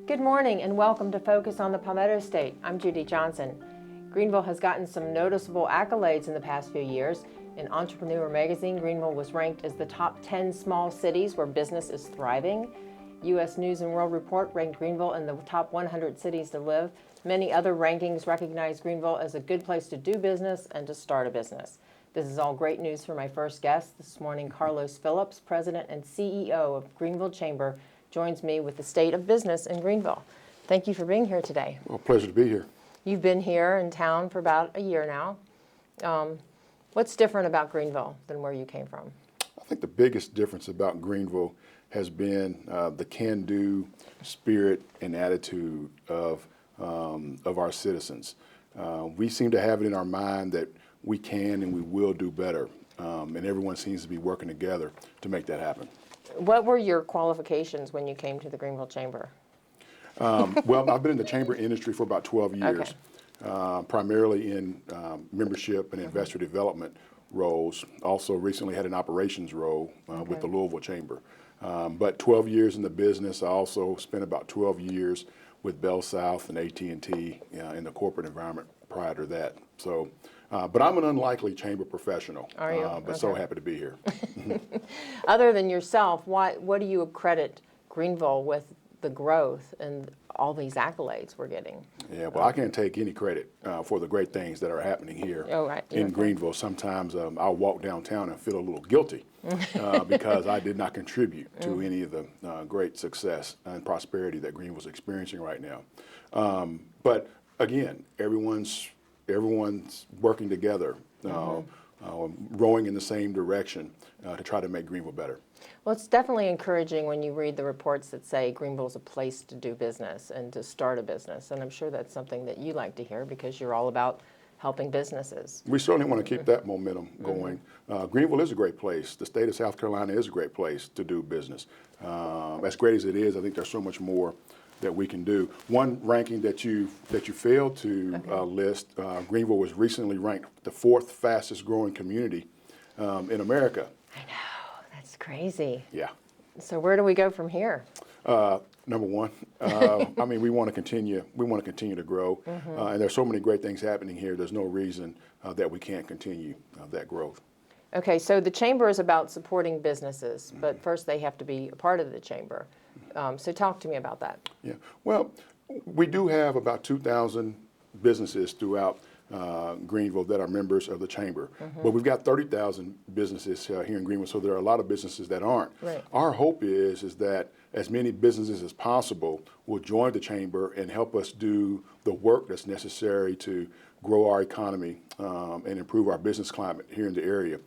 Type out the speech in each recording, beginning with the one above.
Good morning and welcome to Focus on the Palmetto State. I'm Judy Johnson. Greenville has gotten some noticeable accolades in the past few years. In Entrepreneur magazine, Greenville was ranked as the top 10 small cities where business is thriving. U.S. News and World Report ranked Greenville in the top 100 cities to live. Many other rankings recognize Greenville as a good place to do business and to start a business. This is all great news for my first guest this morning. Carlos Phillips, President and CEO of Greenville Chamber, joins me with the state of business in Greenville. Thank you for being here today. Well, pleasure to be here. You've been here in town for about a year now. What's different about Greenville than where you came from? I think the biggest difference about Greenville has been the can-do spirit and attitude of our citizens. We seem to have it in our mind that we can and we will do better, and everyone seems to be working together to make that happen. What were your qualifications when you came to the Greenville Chamber? Well, I've been in the chamber industry for about 12 years, Okay. Primarily in membership and investor development roles. Also recently had an operations role with the Louisville Chamber. But 12 years in the business. I also spent about 12 years with Bell South and AT&T in the corporate environment prior to that. So, but I'm an unlikely chamber professional. Are you? But so happy to be here. Other than yourself, what do you accredit Greenville with the growth and all these accolades we're getting? Yeah, well, I can't take any credit for the great things that are happening here in Greenville. Sometimes I'll walk downtown and feel a little guilty because I did not contribute to any of the great success and prosperity that Greenville's experiencing right now. But again, everyone's working together, rowing in the same direction to try to make Greenville better. Well, it's definitely encouraging when you read the reports that say Greenville's a place to do business and to start a business. And I'm sure that's something that you like to hear because you're all about helping businesses. We certainly want to keep that momentum going. Greenville is a great place. The state of South Carolina is a great place to do business. As great as it is, I think there's so much more that we can do. One ranking that you failed to list, Greenville was recently ranked the 4th fastest growing community in America. I know, that's crazy. Yeah. So where do we go from here? Number one, I mean, we want to continue to grow, and there's so many great things happening here. There's no reason that we can't continue that growth. Okay, so the chamber is about supporting businesses, but first they have to be a part of the chamber. So talk to me about that. Yeah, well, we do have about 2,000 businesses throughout Greenville that are members of the chamber, but we've got 30,000 businesses here in Greenville, so there are a lot of businesses that aren't. Right. Our hope is that as many businesses as possible will join the chamber and help us do the work that's necessary to grow our economy and improve our business climate here in the area.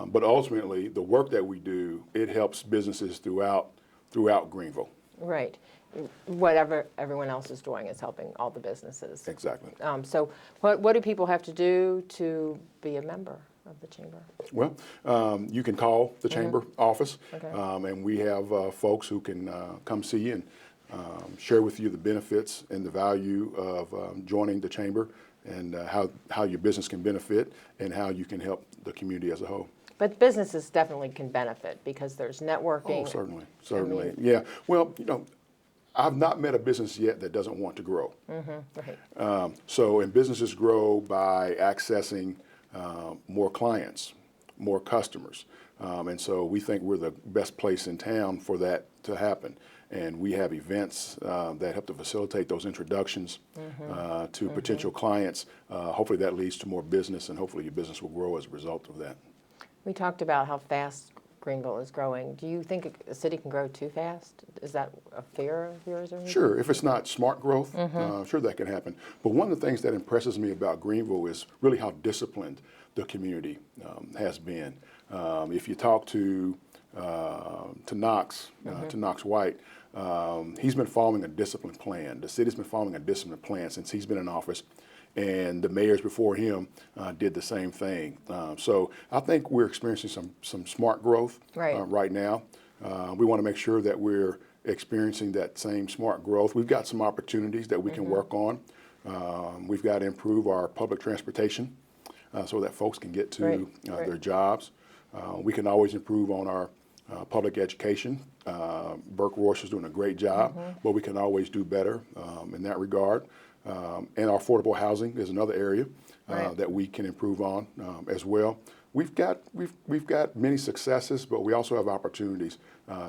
But ultimately, the work that we do, it helps businesses throughout Greenville. Right. Whatever everyone else is doing is helping all the businesses. Exactly. So what do people have to do to be a member of the chamber? Well, you can call the chamber office, Okay. and we have folks who can come see you and share with you the benefits and the value of joining the chamber and how your business can benefit and how you can help the community as a whole. But businesses definitely can benefit because there's networking. Oh, certainly. Yeah. Well, I've not met a business yet that doesn't want to grow. Right. And businesses grow by accessing more clients, more customers. And so we think we're the best place in town for that to happen. And we have events that help to facilitate those introductions to potential clients. Hopefully that leads to more business, and hopefully your business will grow as a result of that. We talked about how fast Greenville is growing. Do you think a city can grow too fast? Is that a fear of yours or anything? Sure. If it's not smart growth, sure that can happen. But one of the things that impresses me about Greenville is really how disciplined the community has been. If you talk to Knox White, he's been following a disciplined plan. The city's been following a disciplined plan since he's been in office. And the mayors before him did the same thing. So I think we're experiencing some smart growth right now. We want to make sure that we're experiencing that same smart growth. We've got some opportunities that we can work on. We've got to improve our public transportation so that folks can get to their jobs. We can always improve on our public education Burke Royce is doing a great job, but we can always do better in that regard. And our affordable housing is another area that we can improve on as well. We've got many successes, but we also have opportunities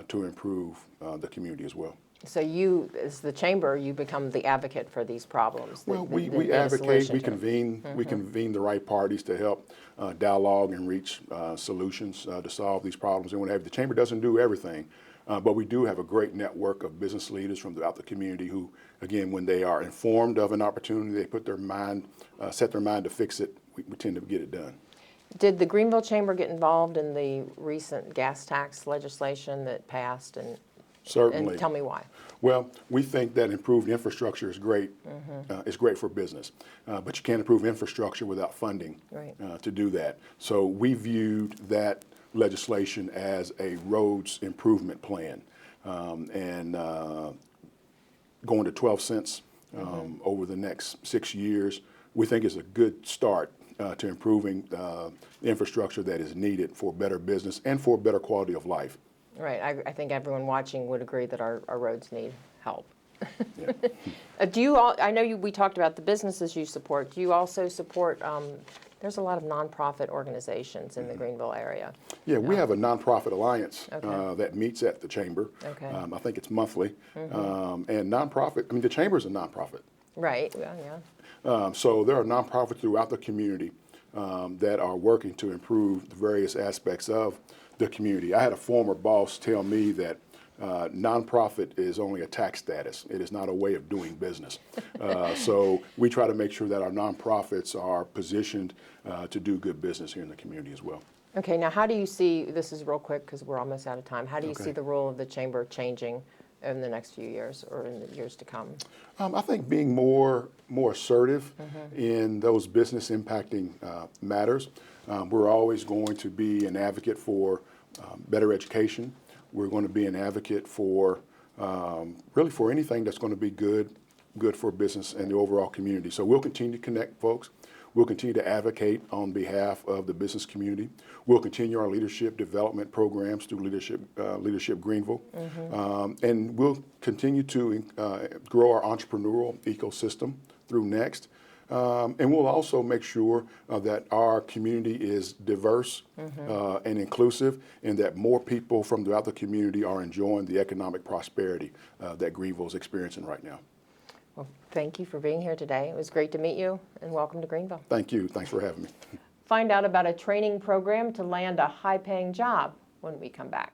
to improve the community as well. So you, as the chamber, you become the advocate for these problems. Well, we advocate, we convene the right parties to help dialogue and reach solutions to solve these problems. And the chamber doesn't do everything, but we do have a great network of business leaders from throughout the community who, again, when they are informed of an opportunity, they put their mind, set their mind to fix it. We tend to get it done. Did the Greenville Chamber get involved in the recent gas tax legislation that passed? Certainly. And tell me why. Well, we think that improved infrastructure is great. It's great for business, but you can't improve infrastructure without funding to do that. So we viewed that legislation as a roads improvement plan, and going to 12 cents over the next 6 years, we think is a good start to improving the infrastructure that is needed for better business and for better quality of life. Right. I think everyone watching would agree that our roads need help. Do you all? I know we talked about the businesses you support. Do you also support? There's a lot of nonprofit organizations in the Greenville area. Yeah, we have a nonprofit alliance that meets at the chamber. I think it's monthly. And nonprofit. I mean, the chamber is a nonprofit. Right. Yeah. So there are nonprofits throughout the community that are working to improve the various aspects of the community. I had a former boss tell me that nonprofit is only a tax status. It is not a way of doing business. So we try to make sure that our nonprofits are positioned to do good business here in the community as well. Okay, now how do you see, this is real quick because we're almost out of time, how do you see the role of the chamber changing in the next few years or in the years to come? I think being more assertive in those business impacting matters. We're always going to be an advocate for better education. We're going to be an advocate for really for anything that's going to be good for business and the overall community. So we'll continue to connect folks. We'll continue to advocate on behalf of the business community. We'll continue our leadership development programs through Leadership Greenville. And we'll continue to grow our entrepreneurial ecosystem through Next. And we'll also make sure that our community is diverse and inclusive, and that more people from throughout the community are enjoying the economic prosperity that Greenville is experiencing right now. Well, thank you for being here today. It was great to meet you, and welcome to Greenville. Thank you. Thanks for having me. Find out about a training program to land a high-paying job when we come back.